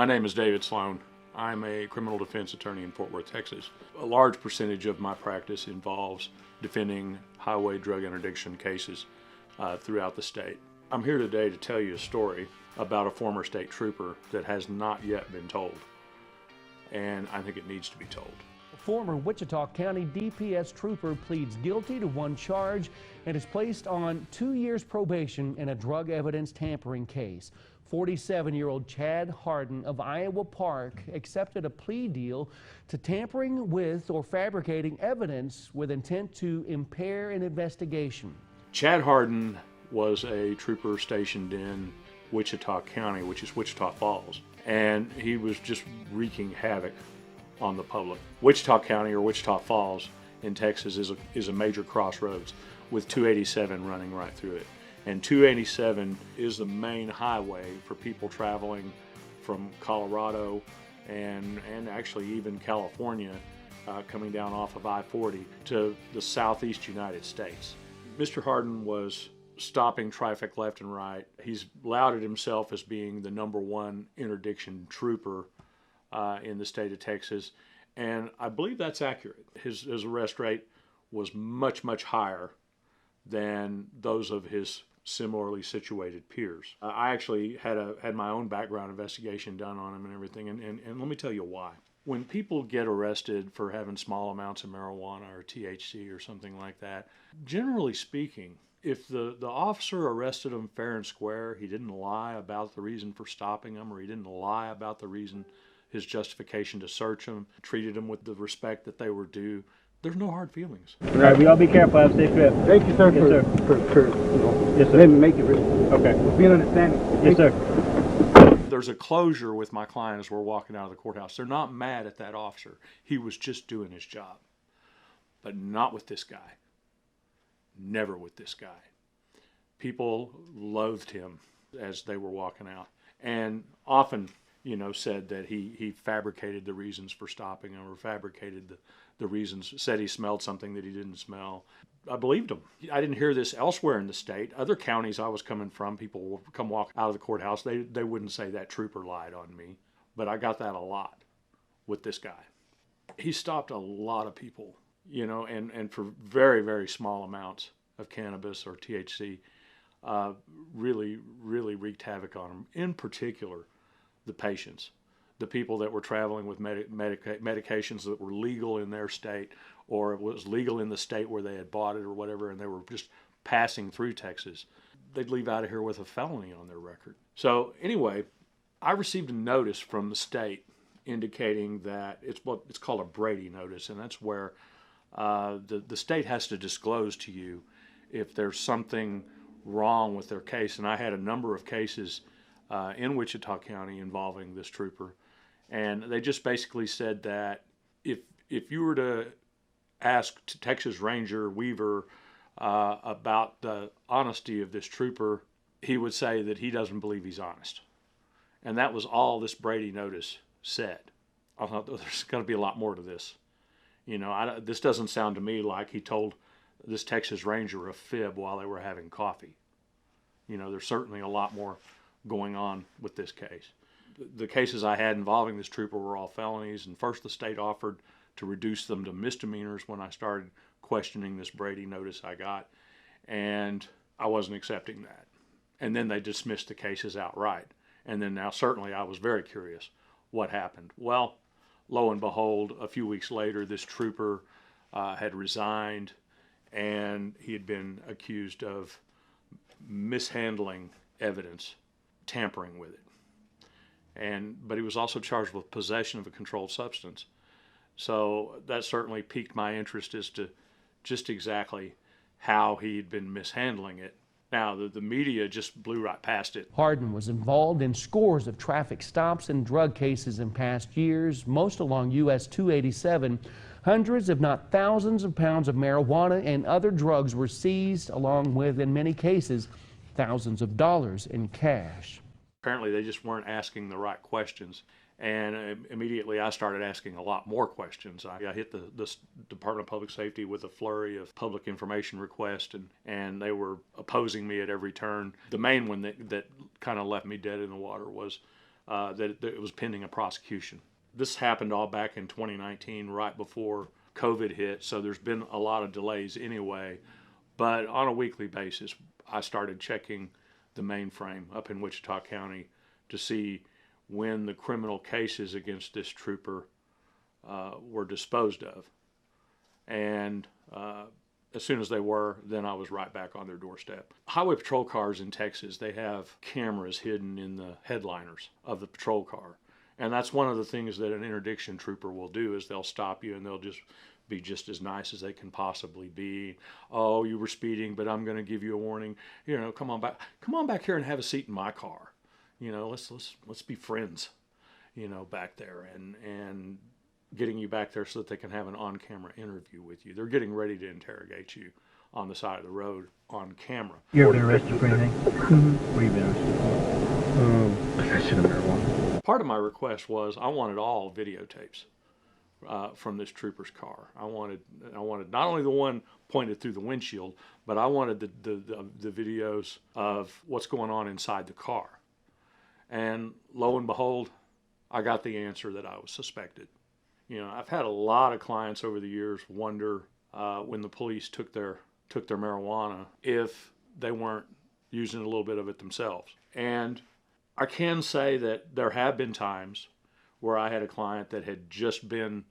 My name is David Sloan. I'm a criminal defense attorney in Fort Worth, Texas. A large percentage of my practice involves defending highway drug interdiction cases throughout the state. I'm here today to tell you a story about a former state trooper that has not yet been told, and I think it needs to be told. Former Wichita County DPS trooper pleads guilty to one charge and is placed on 2 years probation in a drug evidence tampering case. 47-year-old Chad Harden of Iowa Park accepted a plea deal to tampering with or fabricating evidence with intent to impair an investigation. Chad Harden was a trooper stationed in Wichita County, which is Wichita Falls, and he was just wreaking havoc on the public. Wichita County, or Wichita Falls in Texas, is a major crossroads with 287 running right through it. And 287 is the main highway for people traveling from Colorado and actually even California, coming down off of I-40 to the southeast United States. Mr. Harden was stopping traffic left and right. He's lauded himself as being the #1 interdiction trooper in the state of Texas, and I believe that's accurate. His arrest rate was much, much higher than those of his similarly situated peers. I actually had my own background investigation done on him and everything, and let me tell you why. When people get arrested for having small amounts of marijuana or THC or something like that, generally speaking, if the officer arrested him fair and square, he didn't lie about the reason for stopping him, or he didn't lie about the reason, his justification to search him, treated him with the respect that they were due, there's no hard feelings. All right, we all be careful. Have a safe trip. Thank you, sir, yes, for yes, sir. letting me make it. Okay. Being understanding. Yes, sir. There's a closure with my client as we're walking out of the courthouse. They're not mad at that officer. He was just doing his job. But not with this guy. Never with this guy. People loathed him as they were walking out, and often, said that he fabricated the reasons for stopping him, or fabricated the reasons, said he smelled something that he didn't smell. I believed him. I didn't hear this elsewhere in the state. Other counties I was coming from, people would come walk out of the courthouse. They wouldn't say that trooper lied on me, but I got that a lot with this guy. He stopped a lot of people, and for very, very small amounts of cannabis or THC, really, really wreaked havoc on them. In particular, the patients, the people that were traveling with medications that were legal in their state, or it was legal in the state where they had bought it or whatever, and they were just passing through Texas. They'd leave out of here with a felony on their record. So anyway, I received a notice from the state indicating that it's called a Brady notice, and that's where the state has to disclose to you if there's something wrong with their case. And I had a number of cases in Wichita County involving this trooper, and they just basically said that if you were to ask Texas Ranger Weaver about the honesty of this trooper, he would say that he doesn't believe he's honest. And that was all this Brady notice said. I thought there's got to be a lot more to this. This doesn't sound to me like he told this Texas Ranger a fib while they were having coffee. There's certainly a lot more going on with this case. The cases I had involving this trooper were all felonies, and first the state offered to reduce them to misdemeanors when I started questioning this Brady notice I got, and I wasn't accepting that. And then they dismissed the cases outright. And then now certainly I was very curious what happened. Well, lo and behold, a few weeks later, this trooper had resigned, and he had been accused of mishandling evidence, tampering with it. But he was also charged with possession of a controlled substance. So that certainly piqued my interest as to just exactly how he'd been mishandling it. Now, the media just blew right past it. Harden was involved in scores of traffic stops and drug cases in past years, most along US 287. Hundreds, if not thousands, of pounds of marijuana and other drugs were seized, along with, in many cases, thousands of dollars in cash. Apparently, they just weren't asking the right questions. And immediately I started asking a lot more questions. I hit the Department of Public Safety with a flurry of public information requests, and they were opposing me at every turn. The main one that kind of left me dead in the water was that it was pending a prosecution. This happened all back in 2019, right before COVID hit, so there's been a lot of delays anyway. But on a weekly basis, I started checking the mainframe up in Wichita County to see when the criminal cases against this trooper were disposed of. And as soon as they were, then I was right back on their doorstep. Highway patrol cars in Texas, they have cameras hidden in the headliners of the patrol car. And that's one of the things that an interdiction trooper will do, is they'll stop you and they'll just be just as nice as they can possibly be. Oh, you were speeding, but I'm going to give you a warning. You know, come on back here and have a seat in my car. You know, let's be friends. You know, back there, and getting you back there so that they can have an on-camera interview with you. They're getting ready to interrogate you on the side of the road on camera. You ever been arrested for anything? Mm-hmm. Where you been arrested for? Possession of marijuana. Part of my request was I wanted all videotapes from this trooper's car. I wanted not only the one pointed through the windshield, but I wanted the videos of what's going on inside the car. And lo and behold, I got the answer that I was suspected. You know, I've had a lot of clients over the years wonder when the police took their marijuana if they weren't using a little bit of it themselves. And I can say that there have been times where I had a client that had just been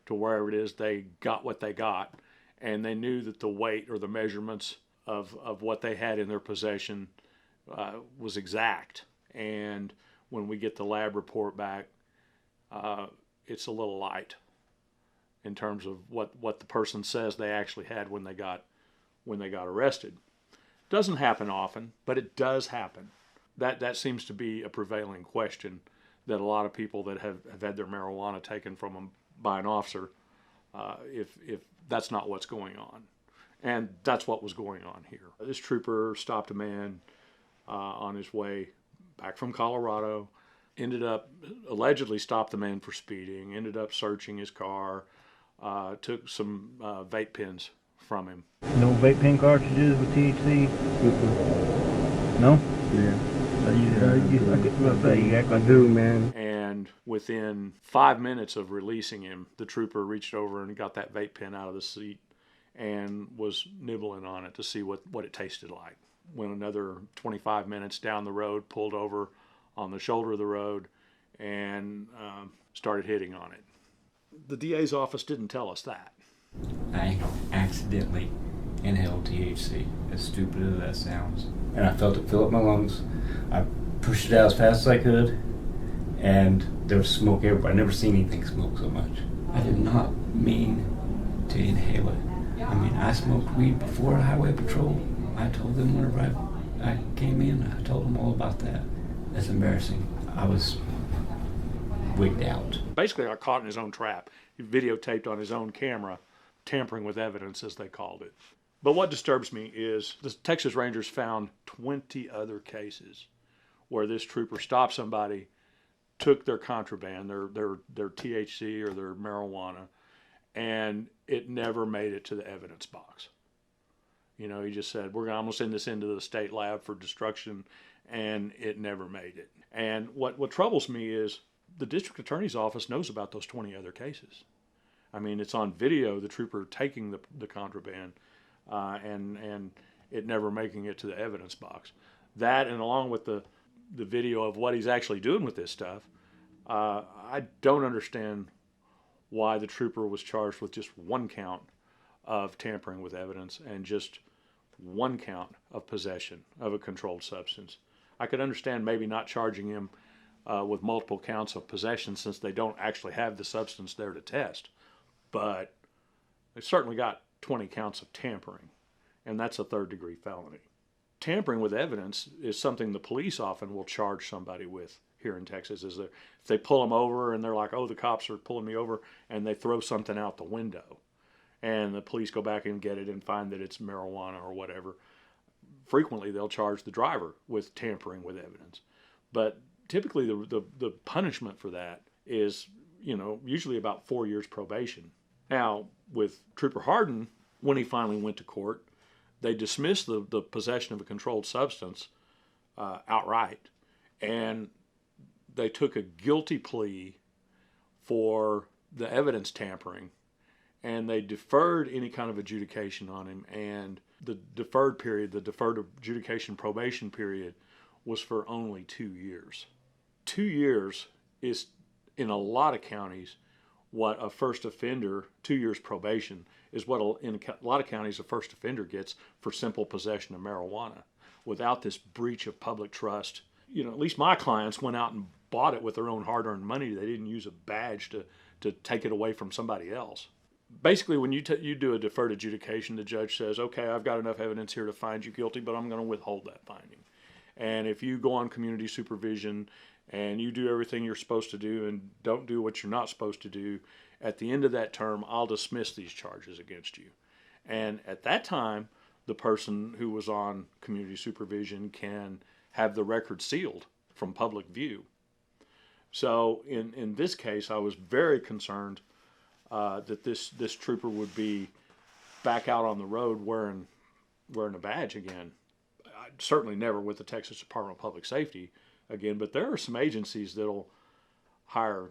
to wherever it is they got what they got, and they knew that the weight or the measurements of what they had in their possession was exact. And when we get the lab report back, it's a little light in terms of what the person says they actually had when they got arrested. Doesn't happen often, but it does happen. That seems to be a prevailing question that a lot of people that have had their marijuana taken from them by an officer, if that's not what's going on. And that's what was going on here. This trooper stopped a man on his way back from Colorado, allegedly stopped the man for speeding, ended up searching his car, took some vape pens from him. No vape pen cartridges with THC? Mm-hmm. No? Yeah. I do, man. And within 5 minutes of releasing him, the trooper reached over and got that vape pen out of the seat and was nibbling on it to see what it tasted like. Went another 25 minutes down the road, pulled over on the shoulder of the road, and started hitting on it. The DA's office didn't tell us that. I accidentally inhaled THC, as stupid as that sounds. And I felt it fill up my lungs. I pushed it out as fast as I could, and there was smoke everywhere. I've never seen anything smoke so much. I did not mean to inhale it. I mean, I smoked weed before Highway Patrol. I told them whenever I came in, I told them all about that. That's embarrassing. I was wigged out. Basically, got caught in his own trap. He videotaped on his own camera, tampering with evidence, as they called it. But what disturbs me is the Texas Rangers found 20 other cases where this trooper stopped somebody, took their contraband, their THC or their marijuana, and it never made it to the evidence box. You know, he just said, I'm going to send this into the state lab for destruction, and it never made it. And what troubles me is the district attorney's office knows about those 20 other cases. I mean, it's on video, the trooper taking the contraband, and it never making it to the evidence box. That, and along with the video of what he's actually doing with this stuff, I don't understand why the trooper was charged with just one count of tampering with evidence and just one count of possession of a controlled substance. I could understand maybe not charging him with multiple counts of possession since they don't actually have the substance there to test. But they certainly got 20 counts of tampering, and that's a third-degree felony. Tampering with evidence is something the police often will charge somebody with here in Texas. If they pull them over and they're like, oh, the cops are pulling me over, and they throw something out the window, and the police go back and get it and find that it's marijuana or whatever, frequently they'll charge the driver with tampering with evidence. But typically the punishment for that is, usually about 4 years probation. Now, with Trooper Harden, when he finally went to court, they dismissed the possession of a controlled substance outright. And they took a guilty plea for the evidence tampering, and they deferred any kind of adjudication on him. And the deferred period, the deferred adjudication probation period, was for only 2 years. 2 years is, in a lot of counties, what a first offender, 2 years probation, is what in a lot of counties a first offender gets for simple possession of marijuana without this breach of public trust. You know, at least my clients went out and bought it with their own hard-earned money. They didn't use a badge to take it away from somebody else. Basically, when you do a deferred adjudication, the judge says, okay, I've got enough evidence here to find you guilty, but I'm going to withhold that finding. And if you go on community supervision and you do everything you're supposed to do and don't do what you're not supposed to do, at the end of that term, I'll dismiss these charges against you. And at that time, the person who was on community supervision can have the record sealed from public view. So in this case, I was very concerned that this trooper would be back out on the road wearing a badge again. Certainly never with the Texas Department of Public Safety again, but there are some agencies that'll hire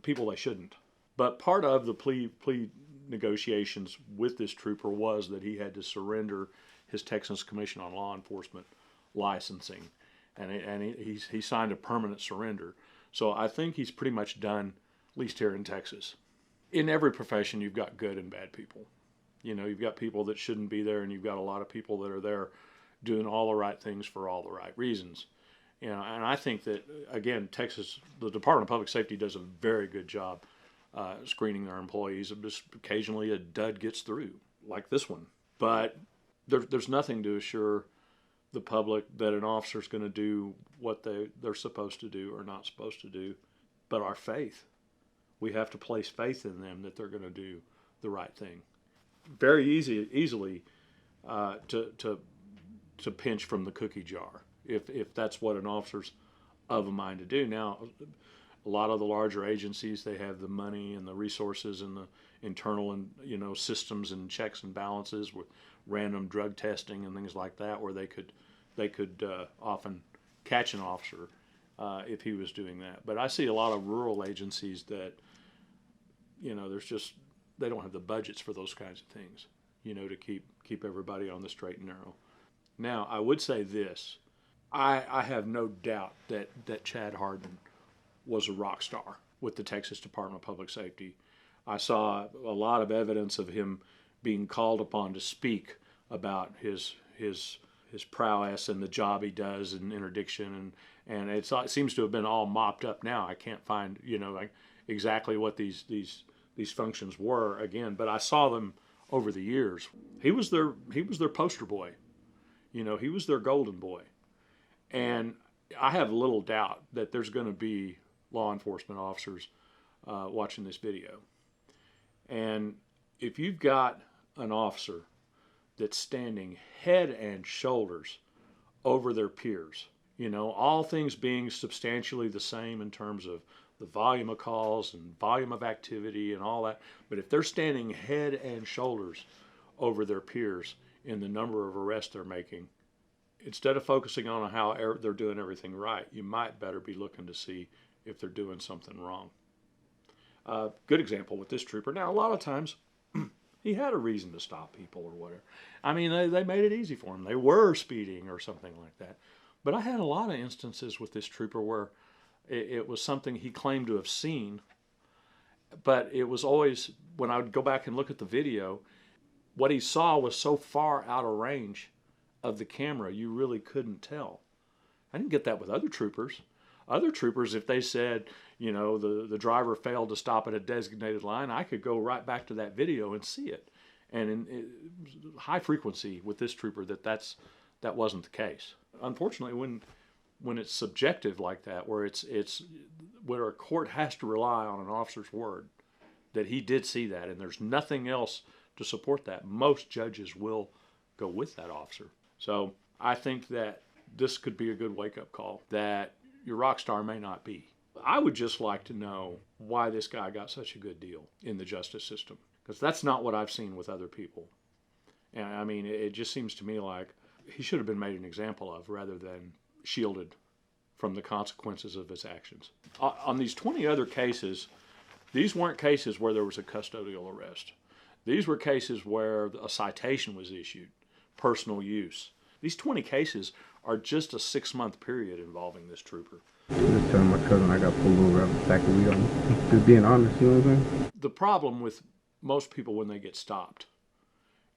people they shouldn't. But part of the plea negotiations with this trooper was that he had to surrender his Texas Commission on Law Enforcement licensing, and he signed a permanent surrender. So I think he's pretty much done, at least here in Texas. In every profession, you've got good and bad people. You know, you've got people that shouldn't be there, and you've got a lot of people that are there doing all the right things for all the right reasons. You know, and I think that, again, Texas, the Department of Public Safety does a very good job screening their employees. Just occasionally a dud gets through, like this one. But there's nothing to assure the public that an officer's going to do what they're supposed to do or not supposed to do, but our faith. We have to place faith in them that they're going to do the right thing. Very easily to pinch from the cookie jar if that's what an officer's of a mind to do. Now, a lot of the larger agencies, they have the money and the resources and the internal and systems and checks and balances with random drug testing and things like that, where they could often catch an officer if he was doing that. But I see a lot of rural agencies that they don't have the budgets for those kinds of things, to keep everybody on the straight and narrow. Now, I would say this. I have no doubt that Chad Harden was a rock star with the Texas Department of Public Safety. I saw a lot of evidence of him being called upon to speak about his prowess and the job he does in interdiction, and it seems to have been all mopped up now. I can't find exactly what these functions were again, but I saw them over the years. He was their poster boy. He was their golden boy. And I have little doubt that there's going to be law enforcement officers watching this video. And if you've got an officer that's standing head and shoulders over their peers, all things being substantially the same in terms of the volume of calls and volume of activity and all that, but if they're standing head and shoulders over their peers in the number of arrests they're making, instead of focusing on how they're doing everything right, you might better be looking to see if they're doing something wrong. Good example with this trooper. Now, a lot of times, he had a reason to stop people or whatever. I mean, they made it easy for him. They were speeding or something like that. But I had a lot of instances with this trooper where it was something he claimed to have seen, but it was always, when I would go back and look at the video, what he saw was so far out of range of the camera, you really couldn't tell. I didn't get that with other troopers. Other troopers, if they said, the driver failed to stop at a designated line, I could go right back to that video and see it. And in high frequency with this trooper, that wasn't the case. Unfortunately, when it's subjective like that, where where a court has to rely on an officer's word that he did see that, and there's nothing else to support that, most judges will go with that officer. So I think that this could be a good wake-up call that your rock star may not be. I would just like to know why this guy got such a good deal in the justice system, because that's not what I've seen with other people. And I mean, it just seems to me like he should have been made an example of rather than shielded from the consequences of his actions. On these 20 other cases, these weren't cases where there was a custodial arrest. These were cases where a citation was issued, personal use. These 20 cases are just a 6-month period involving this trooper. Just telling my cousin I got pulled over after the fact that we don't. Just being honest, you know what I'm saying? The problem with most people when they get stopped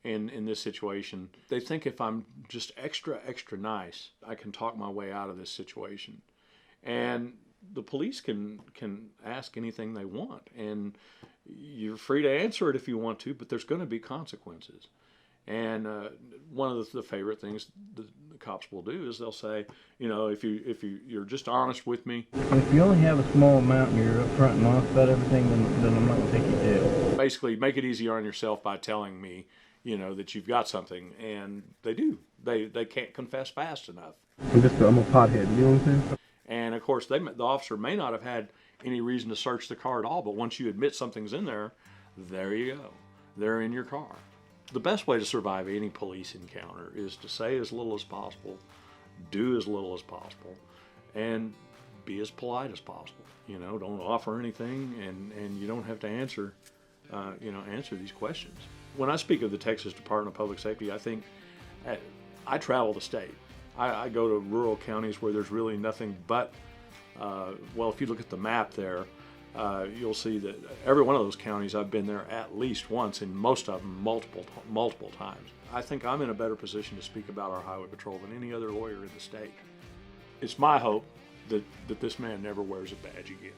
in this situation, they think if I'm just extra nice, I can talk my way out of this situation. And the police can ask anything they want, and you're free to answer it if you want to, but there's going to be consequences. And one of the favorite things the cops will do is they'll say, you know, if you're just honest with me. If you only have a small amount and you're upfront and honest about everything, then I'm not going to take you to jail. Basically, make it easier on yourself by telling me, you know, that you've got something, and they do. They can't confess fast enough. I'm a pothead, you know what I'm saying? And of course, the officer may not have had any reason to search the car at all, but once you admit something's in there, there you go. They're in your car. The best way to survive any police encounter is to say as little as possible, do as little as possible, and be as polite as possible. You know, don't offer anything, and you don't have to answer these questions. When I speak of the Texas Department of Public Safety, I think I travel the state. I go to rural counties where there's really nothing but, well, if you look at the map there, you'll see that every one of those counties I've been there at least once, and most of them multiple times. I think I'm in a better position to speak about our highway patrol than any other lawyer in the state. It's my hope that this man never wears a badge again.